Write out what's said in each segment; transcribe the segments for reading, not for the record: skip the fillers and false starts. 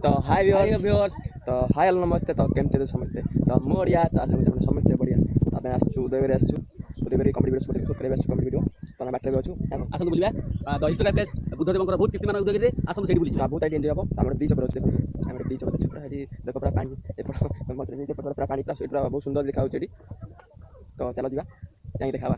तो हाय व्यूअर्स तो hi hello नमस्ते तो केमते तो समझते तो मु बढ़िया तो आशा करते समस्ते बढ़िया आमे आसछु उदयगिरी आसछु उदयगिरी कॉमेडी वीडियो शूट करे आसछु कॉमेडी वीडियो तो ना बाटले अछु आसନ୍ତୁ बुलिबा तो हिस्टोरिकल प्लेस बुद्धदेवଙ୍କର बहुत कीर्तिमान उदयगिरी आसନ୍ତୁ सेठी बुली बहुत आइडिया एंजॉय हबो हमर बीच पर अछि देखो हमर बीच पर अछि पूरा हेडी देखो पूरा पानी एपट मत नीचे पड़ पूरा पानी पूरा सेठी बहुत सुंदर दिखाउ छेडी तो चलो जिबा जाई देखाबा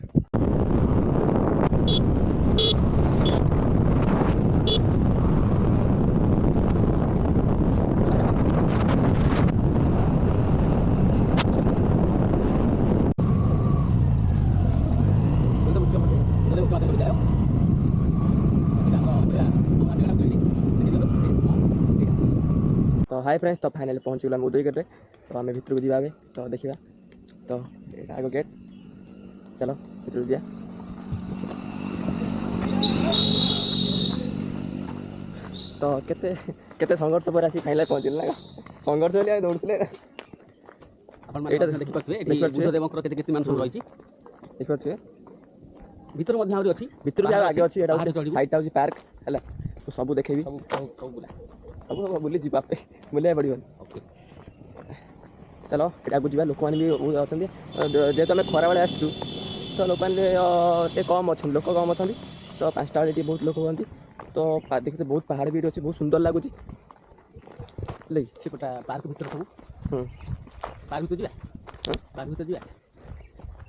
तो हाय फ्रेंड्स तो फाइनली पहुँच गला उदयगिरी तो आम भितर को जाए तो देखा तो ये आग गेट चलो भितर जा तो केते केते संघर्ष पर आसी फाइनली पहुँचल ना संघर्ष बोली दौड़े बुद्धदेवଙ୍କର केते कीर्तिमान सब रही देखिए भितर मध्य आउरी अछि भितर भी आगे अछि एटा साइड टा अछि पार्क हला तो सब देखेबी सब बुली जीवा पे बुले पड़ो ओके चलो एटा को जीवा लोक मान भी बहुत अछंदी जेतो हम खरा बेले आछू तो लोक मान ते कम अछन लोक कम अछंदी तो पांचटा बेले बहुत लोक होंती तो देखते बहुत पहाड़ भी अछि बहुत सुंदर लागुची ले सेपटा पार्क भीतर सब पार्क भीतर जीवा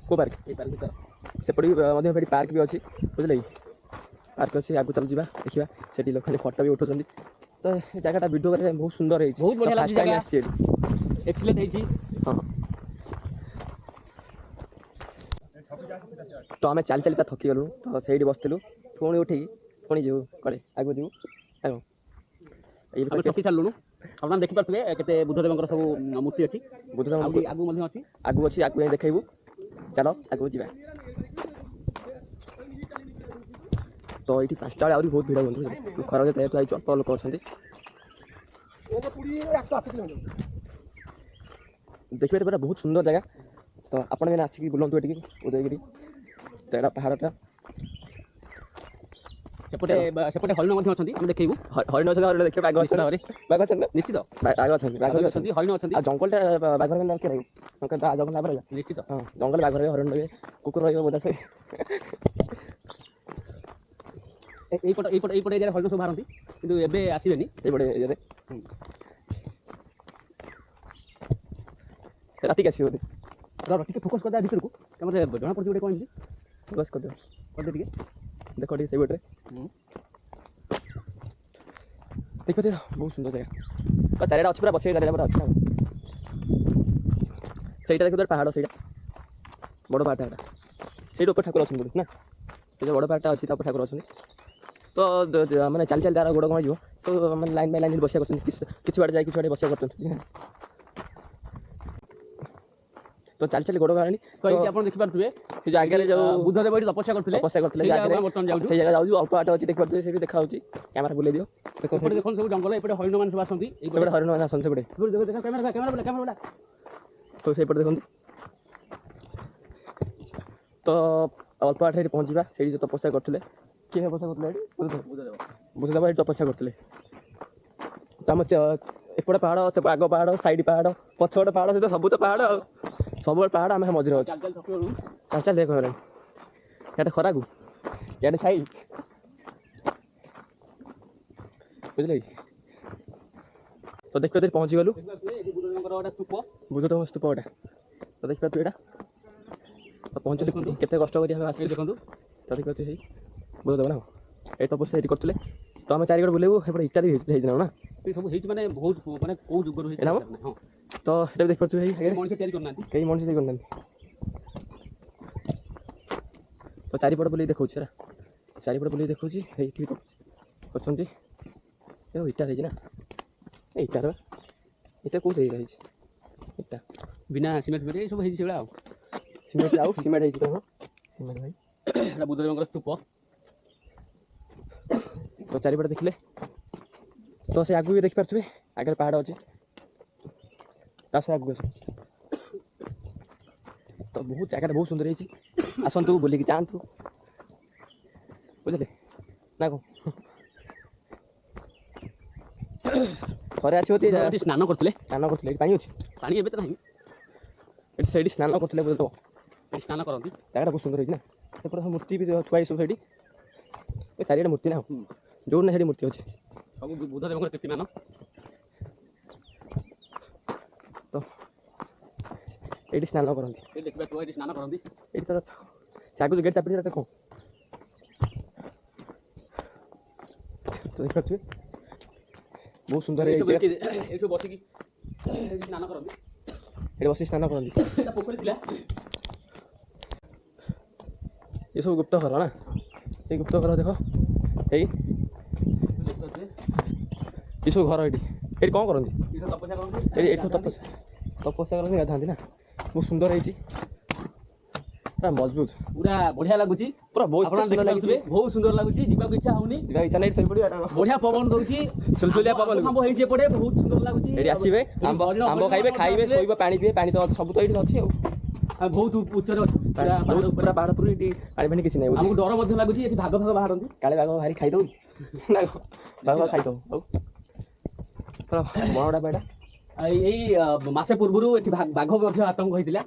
को पार्क ए पार्क भीतर सेपड़ी मध्य फेरी पार्क भी अच्छी बुझे पार्क अच्छी आगु चल जावा देखा से लोक फोटो भी उठाउछंती तो जगह वीडियो करे बहुत सुंदर है बहुत बढ़िया लागी जगह एक्सीलेंट है हां तो आम चल चल थकी गलु तो सही बसलु पुणी उठी पुणी जो कड़े आगु जो आगो ये थकी चलुनु आप देखि पारथबे केते बुद्धदेवଙ୍କର सब मूर्ति अछि बुद्धदेव आगु मध्य अछि आगु अछि आगु देखैबु चलो आगु जीवा तो ये पांचटा बेले बहुत भिड़ हूँ खरा जो आई अल्प लोक अच्छा देखिए पूरा बहुत सुंदर जगह तो आपण मैंने आसिक बुलां ये उदयगिरी तो यहाँ पहाड़टा सेपटे सेपटे हरिण अच्छा देखू हरिण अच्छे देखिए बाघ बाघ निश्चित बाघ अच्छा हरिण अच्छा जंगल बाघ जंगल निश्चित हाँ जंगल बाघ रही हरिण रही कुकुर रही बोधा से এইপটে এরিয়ার হরিণ সব বাহারନ୍ତି কিন্তু ଏବେ ଆସିବେନି এইপটে এরিয়ারে রাতি আসিব ବୋଧେ ରହ ଟିକେ ଫୋକସ୍ କରିଦେବା ଭିତରକୁ ତମର ଜଣା ପଡ଼ୁଛି ଗୋଟେ କ'ଣ ଏମିତି ଫୋକସ୍ କରିଦିଅ ଟିକେ ଦେଖ ଟିକେ ସେଇପଟରେ ଦେଖ ବହୁତ ସୁନ୍ଦର ଜାଗା ଚାରିଟା ଅଛି ପୁରା ବସିବା ଚାରିଟା ପୁରା ଅଛି ସେଇଟା ଦେଖ ପାହାଡ଼ ସେଇଟା ବଡ଼ ପାହାଡ଼ଟା ଏଇଟା ସେଇଟା ଉପରେ ଠାକୁର ଅଛନ୍ତି ନା ସେ ଯେଉଁ ବଡ଼ ପାହାଡ଼ଟା ଅଛି ତା ଉପରେ ଠାକୁର ଅଛନ୍ତି तो मैंने चल चल तार गोड़ कम हो सब मैंने लाइन बाय लाइन बस किसी बाटे जाए किसी बाटे बस कर तो चल चल गोड़ गलानी तो आप देखिपे आगे जो बुद्धदेव ये तपस्या करते से जगह जाऊँ अल्प बाट अच्छी देखिए से भी देखा कैमेरा बुले दियो देखो देखो सब जंगल एपटे हरिण मान सब आसती हरिण मान आसते सेपटे कैमेरा तो से देखो तो अल्प बाट पहुँचा से तपस्या करते किए तपस्या करते बुद्धदेव ये तपस्या करते तो आम एपटे पहाड़ से आग पहाड़ साइड पहाड़ पछपटे पहाड़ सहित सब तो पहाड़ सब पहाड़ आम मझे अच्छे चल चल देख इटे खरा को इटे छाई बुझल तो देखिए पहुँची गलु बुद्धदेव स्तूप गोटे तो देखिए तू यहाँ तो पहुँचल केते कष्ट कर देखो तो देखिए बुद्धदेव ना ये तपस्या ये करते तो आम चारिगड़ बुलेबू एपटे इटा भी ना सब माने बहुत माने कौ जुगर हां तो ये देख पार्छ मनुष्य तैयारी करना कई मनुष्य तैयारी करना तो चारिपट बुले देखा चारिपट बुले देखा अच्छे इटा ना इटार इटा कौन इटा बिना सीमेंट सब सीमेंट आउ सीमेंट सीमेंट भाई बुद्धदेव स्तूप तो चारिपट देखले तो से आगू भी देखि पार्थे आगे पहाड़ अच्छे आगू आस तो बहुत जगह बहुत सुंदर है आसतु बुलिक जातु बुझे ना को ଥରେ ଆସିବ ଏଠି ସ୍ନାନ କରୁଥିଲେ ଏଠି ପାଣି ଅଛି ପାଣି ଏବେ ତ ନାହିଁ ଏଠି ସେଇଠି ସ୍ନାନ କରୁଥିଲେ ବୋଧେ ଏଠି ସ୍ନାନ କରନ୍ତି ଜାଗାଟା ବହୁତ ସୁନ୍ଦର ହେଇଛି ନା ସେପଟେ ସବୁ ମୂର୍ତ୍ତି ବି ଥୁଆ ହେଇଛି ସବୁ ସେଇଠି ଏ ଚାରିଆଡ଼େ ମୂର୍ତ୍ତି ନା ଯୋଉଠି ନା ସେଇଠି ମୂର୍ତ୍ତି ଅଛି ସବୁ ବୁଦ୍ଧଦେବଙ୍କର କୀର୍ତ୍ତିମାନ ତ ଏଇଠି ସ୍ନାନ କରନ୍ତି ଏଠି ଦେଖିବା ତୁ ଏଠି ସ୍ନାନ କରନ୍ତି ଏଇଠି ତ ସେ ଆଗକୁ ଗେଟ୍ ଚାପିଛି କ'ଣ ତ ଦେଖିପାରୁଥିବେ ବହୁତ ସୁନ୍ଦର ହେଇଛି ଏଇଠୁ ବସିକି ସ୍ନାନ କରନ୍ତି ଏଠି ବସିକି ସ୍ନାନ କରନ୍ତି ଏଇଟା ପୋଖରୀ ଥିଲା ଏସବୁ ଗୁପ୍ତ ଘର ନା ଏଇ ଗୁପ୍ତ ଘର ଦେଖ ଏଇ ଏସବୁ ଘର ଏଇଠି ଏଇଠି କ'ଣ କରନ୍ତି ଏଇଠି ସବୁ ତପସ୍ୟା କରନ୍ତି ଗାଧାନ୍ତି ନା ବହୁତ ସୁନ୍ଦର ହେଇଛି ପୁରା ମଜବୁତ ପୁରା ବଢ଼ିଆ ଲାଗୁଛି ପୁରା ବହୁତ ସୁନ୍ଦର ଲାଗୁଛି ବହୁତ ସୁନ୍ଦର ଲାଗୁଛି ଯିବାକୁ ଇଚ୍ଛା ହଉନି ନାଇଁ ଶୋଇପଡ଼ିବା ବଢ଼ିଆ ପବନ ଦଉଛି ସୁଲସୁଲିଆ ପବନ ଆମ୍ବ ହେଇଛି ଏପଟେ ବହୁତ ସୁନ୍ଦର ଲାଗୁଛି ଏଠି ଆସିବେ ଆମ୍ବ ଖାଇବେ ଶୋଇବେ ପାଣି ପିଇବେ ପାଣି ତ ସବୁ ତ ଏଇଠି ଅଛି ଆଉ ବହୁତ ଉଚ୍ଚରେ ଅଛି ପୁରା ପାହାଡ଼ ଉପରେ ଏଠି ପାଣି ଫାଣି କିଛି ନାହିଁ ଆମକୁ ଡର ମଧ୍ୟ ଲାଗୁଛି ଏଠି ଭାଗ ବାହାରନ୍ତି କାଳେ ବାଘ ଭାରି ଖାଇଦେବୁ ନା ବାଘ ଖାଇଦେବୁ ଆଉ ପୁରା ବଣଟା ପାଇଟା ଏଇ ମାସେ ପୂର୍ବରୁ ଏଠି ବାଘ ମଧ୍ୟ ଆତଙ୍କ ହେଇଥିଲା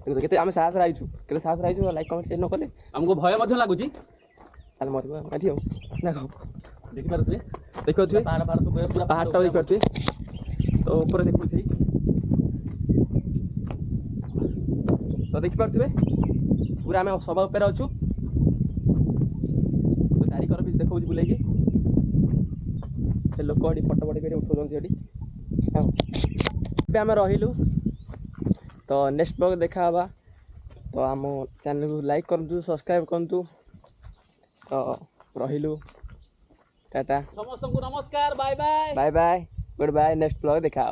କେତେ ଆମେ ସାହସରେ ଆଇଛୁ କେତେ ସାହସରେ ଆଇଛୁ ଲାଇକ୍ କମେଣ୍ଟ ସେୟାର ନ କଲେ ଆମକୁ ଭୟ ମଧ୍ୟ ଲାଗୁଛି ତାହେଲେ ମରିବା ଏଠି ଆଉ ନା ଦେଖିପାରୁଥିବେ ପୁରା ପାହାଡ଼ଟା ଦେଖିପାରୁଥିବେ ତ ଉପରେ ଦେଖୁଛି ତ ଦେଖିପାରୁଥିବେ ପୁରା ଆମେ ସଭା ଉପରେ ଅଛୁ ଚାରିକର ବି ଦେଖାଉଛି ବୁଲେଇକି ସେ ଲୋକ ଏଠି ଫଟୋ କରି ଉଠାଉଛନ୍ତି ଏଠି ଏବେ ଆମେ ରହିଲୁ ତ ନେକ୍ସଟ ବ୍ଲଗ୍ ଦେଖା ହେବା ତ ଆମ ଚ୍ୟାନେଲକୁ ଲାଇକ୍ କରନ୍ତୁ ସବସ୍କ୍ରାଇବ୍ କରନ୍ତୁ ତ ରହିଲୁ टाटा समस्त को नमस्कार bye bye goodbye next blog देखा